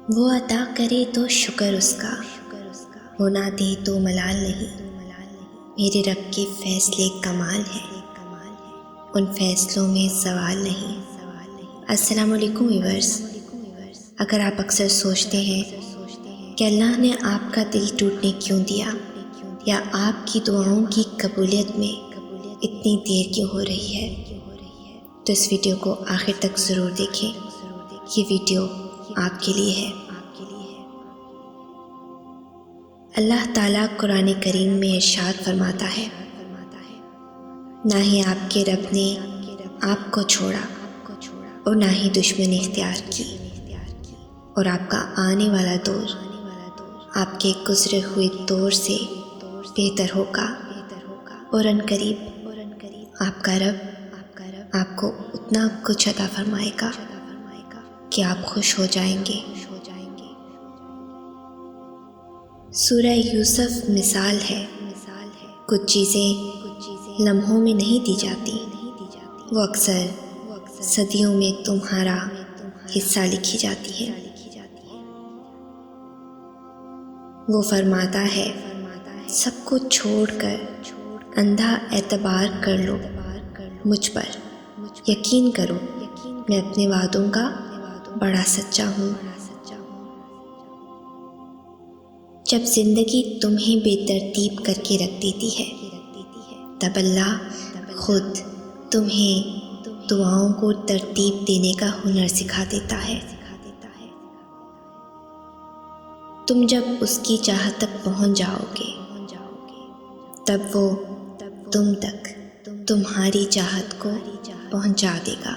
وہ عطا کرے تو شکر اس کا، وہ نہ دے تو ملال نہیں۔ میرے رب کے فیصلے کمال ہیں، ان فیصلوں میں زوال نہیں۔ السلام علیکم ویورز۔ اگر آپ اکثر سوچتے ہیں کہ اللہ نے آپ کا دل ٹوٹنے کیوں دیا، یا آپ کی دعاؤں کی قبولیت میں اتنی دیر کیوں ہو رہی ہے، تو اس ویڈیو کو آخر تک ضرور دیکھیں۔ یہ ویڈیو آپ کے لیے ہے۔ اللہ تعالیٰ قرآن کریم میں ارشاد فرماتا ہے، نہ ہی آپ کے رب نے آپ کو چھوڑا اور نہ ہی دشمنی اختیار کی، اور آپ کا آنے والا دور آپ کے گزرے ہوئے دور سے بہتر ہوگا، اور عنقریب آپ کا رب آپ کو اتنا کچھ عطا فرمائے گا کہ آپ خوش ہو جائیں گے۔ سورہ یوسف مثال ہے۔ کچھ چیزیں لمحوں میں نہیں دی جاتی، وہ اکثر صدیوں میں تمہارا حصہ لکھی جاتی ہے۔ وہ فرماتا ہے، سب کو چھوڑ کر اندھا اعتبار کر لو مجھ پر، یقین کرو میں اپنے وعدوں کا بڑا سچا ہوں۔ جب زندگی تمہیں بے ترتیب کر کے رکھ دیتی ہے، تب اللہ خود تمہیں دعاؤں کو ترتیب دینے کا ہنر سکھا دیتا ہے۔ تم جب اس کی چاہت تک پہنچ جاؤ گے، تب وہ تم تک تمہاری چاہت کو پہنچا دے گا۔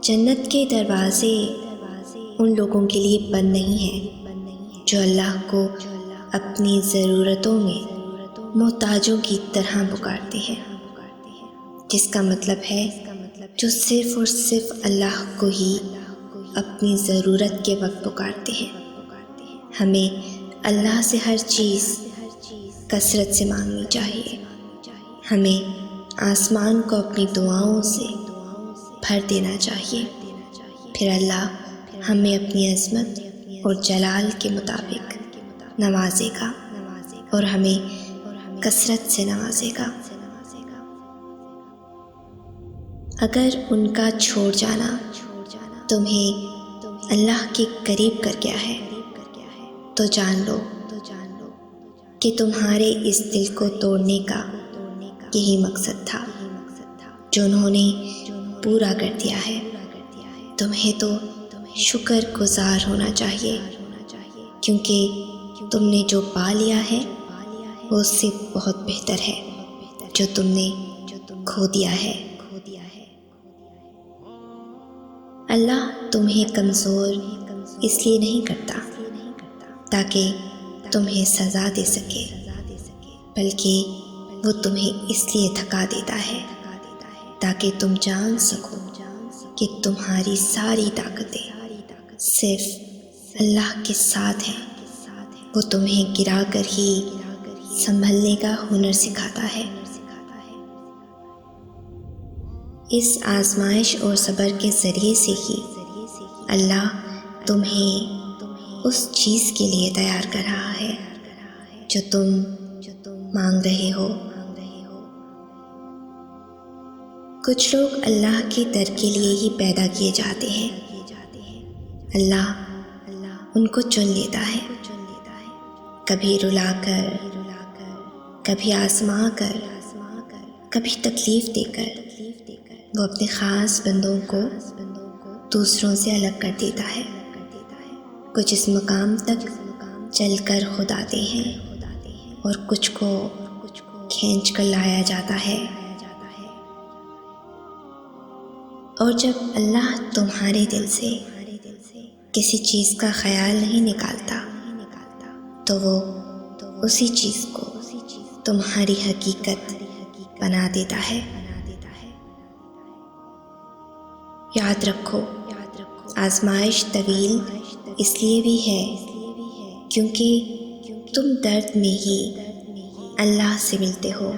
جنت کے دروازے ان لوگوں کے لیے بند نہیں ہیں جو اللہ کو اپنی ضرورتوں میں محتاجوں کی طرح پکارتے ہیں، جس کا مطلب ہے جو صرف اور صرف اللہ کو ہی اپنی ضرورت کے وقت پکارتے ہیں۔ ہمیں اللہ سے ہر چیز کثرت سے مانگنی چاہیے۔ ہمیں آسمان کو اپنی دعاؤں سے بھر دینا چاہیے، پھر اللہ ہمیں اپنی عظمت اور جلال کے مطابق نوازے گا اور ہمیں کثرت سے نوازے گا۔ اگر ان کا چھوڑ جانا تمہیں اللہ کے قریب کر گیا ہے، تو جان لو کہ تمہارے اس دل کو توڑنے کا یہی مقصد تھا، جو انہوں نے پورا کر دیا ہے۔ تمہیں تو شکر گزار ہونا چاہیے، کیونکہ تم نے جو پا لیا ہے وہ اس سے بہت بہتر ہے جو تم نے کھو دیا ہے۔ اللہ تمہیں کمزور اس لیے نہیں کرتا تاکہ تمہیں سزا دے سکے، بلکہ وہ تمہیں اس لیے تھکا دیتا ہے تاکہ تم جان سکو کہ تمہاری ساری طاقتیں صرف اللہ کے ساتھ ہیں۔ وہ تمہیں گرا کر ہی سنبھلنے کا ہنر سکھاتا ہے۔ اس آزمائش اور صبر کے ذریعے سے ہی اللہ تمہیں اس چیز کے لیے تیار کر رہا ہے جو تم مانگ رہے ہو۔ کچھ لوگ اللہ کے در کے لیے ہی پیدا کیے جاتے ہیں، اللہ ان کو چن لیتا ہے، کبھی رلا کر، کبھی آزما کر، کبھی تکلیف دے کر۔ وہ اپنے خاص بندوں کو دوسروں سے الگ کر دیتا ہے۔ کچھ اس مقام تک چل کر خود آتے ہیں اور کچھ کو کھینچ کر لایا جاتا ہے۔ اور جب اللہ تمہارے دل سے کسی چیز کا خیال نہیں نکالتا، تو وہ اسی چیز کو تمہاری حقیقت بنا دیتا ہے۔ یاد رکھو، آزمائش طویل اس لیے بھی ہے کیونکہ تم درد میں ہی اللہ سے ملتے ہو۔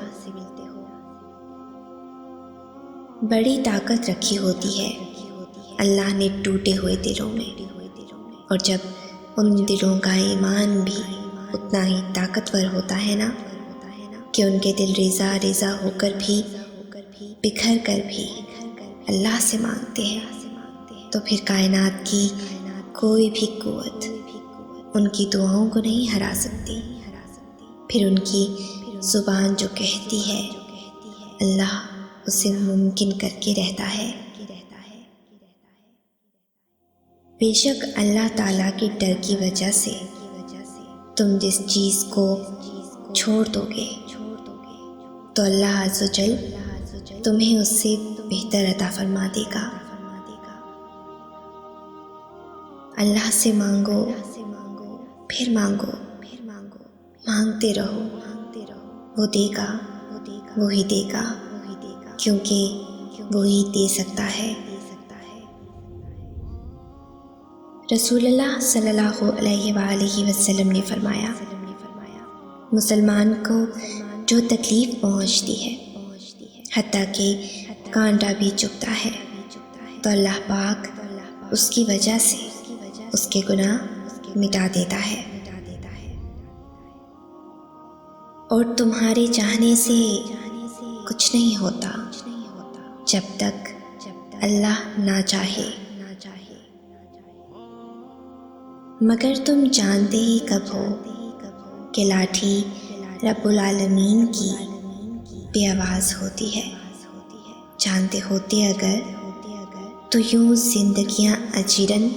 بڑی طاقت رکھی ہوتی ہے اللہ نے ٹوٹے ہوئے دلوں میں، اور جب ان دلوں کا ایمان بھی اتنا ہی طاقتور ہوتا ہے نا کہ ان کے دل ریزہ ریزہ ہو کر بھی، بکھر کر بھی اللہ سے مانگتے ہیں، تو پھر کائنات کی کوئی بھی قوت ان کی دعاؤں کو نہیں ہرا سکتی۔ پھر ان کی زبان جو کہتی ہے اللہ اسے ممکن کر کے رہتا ہے۔ بے شک اللہ تعالیٰ کے ڈر کی وجہ سے تم جس چیز کو چھوڑ دو گے تو اللہ عز و جل تمہیں اس سے بہتر عطا فرما دے گا۔ اللہ سے مانگو، پھر مانگو، مانگتے رہو، وہ دے گا، وہی دے گا، کیونکہ وہی دے سکتا ہے۔ رسول اللہ صلی اللہ علیہ وآلہ وسلم نے فرمایا، مسلمان کو جو تکلیف پہنچتی ہے حتیٰ کہ کانٹا بھی چبھتا ہے تو اللہ پاک اس کی وجہ سے اس کے گناہ مٹا دیتا ہے، اور تمہارے چاہنے سے کچھ نہیں ہوتا جب تک اللہ نہ چاہے، مگر تم جانتے ہی کب ہو کہ لاٹھی رب العالمین کی بے آواز ہوتی ہے۔ جانتے ہوتے اگر تو یوں زندگیاں اجیرن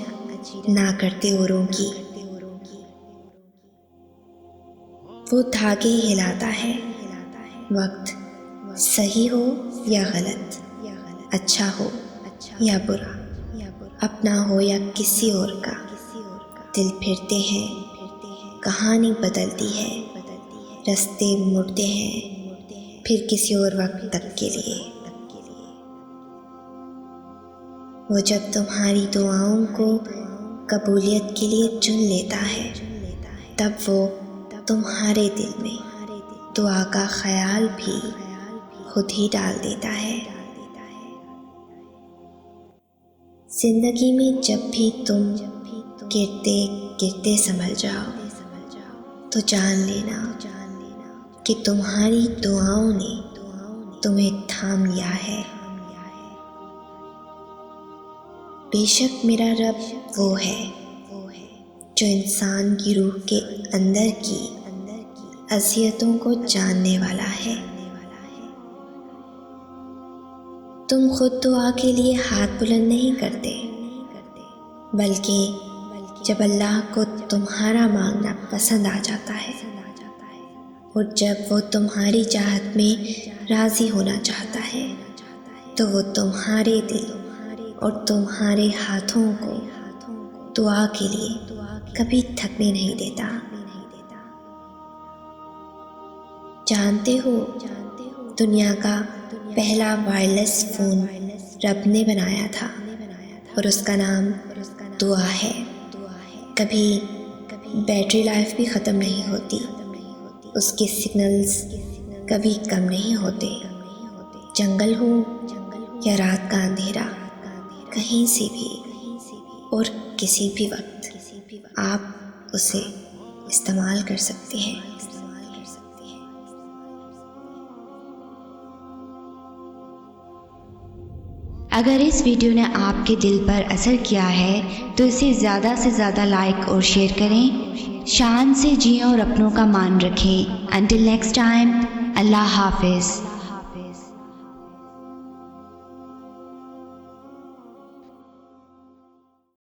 نہ کرتے اوروں کی۔ وہ دھاگے ہلاتا ہے، وقت صحیح ہو یا غلط، اچھا ہو یا برا، اپنا ہو یا کسی اور کا، دل پھرتے ہیں، کہانی بدلتی ہے، رستے مڑتے ہیں، پھر کسی اور وقت تک کے لیے۔ وہ جب تمہاری دعاؤں کو قبولیت کے لیے چن لیتا ہے تب وہ تمہارے دل میں دعا کا خیال بھی خود ہی ڈال دیتا ہے۔ زندگی میں جب بھی تم گرتے گرتے سنبھل جاؤ تو جان لینا کہ تمہاری دعاؤں نے تمہیں تھام لیا ہے۔ بے شک میرا رب وہ ہے جو انسان کی روح کے اندر کی اذیتوں کو جاننے والا ہے۔ تم خود دعا کے لیے ہاتھ بلند نہیں کرتے، بلکہ جب اللہ کو تمہارا مانگنا پسند آ جاتا ہے اور جب وہ تمہاری چاہت میں راضی ہونا چاہتا ہے تو وہ تمہارے دل اور تمہارے ہاتھوں کو دعا کے لیے کبھی تھکنے نہیں دیتا۔ جانتے ہو دنیا کا پہلا وائرلیس فون رب نے بنایا تھا اور اس کا نام دعا ہے۔ کبھی بیٹری لائف بھی ختم نہیں ہوتی، اس کے سگنلز کبھی کم نہیں ہوتے، جنگل ہو یا رات کا اندھیرا، کہیں سے بھی اور کسی بھی وقت آپ اسے استعمال کر سکتے ہیں۔ اگر اس ویڈیو نے آپ کے دل پر اثر کیا ہے تو اسے زیادہ سے زیادہ لائک اور شیئر کریں۔ شان سے جئیں اور اپنوں کا مان رکھیں۔ انٹل نیکسٹ ٹائم، اللہ حافظ۔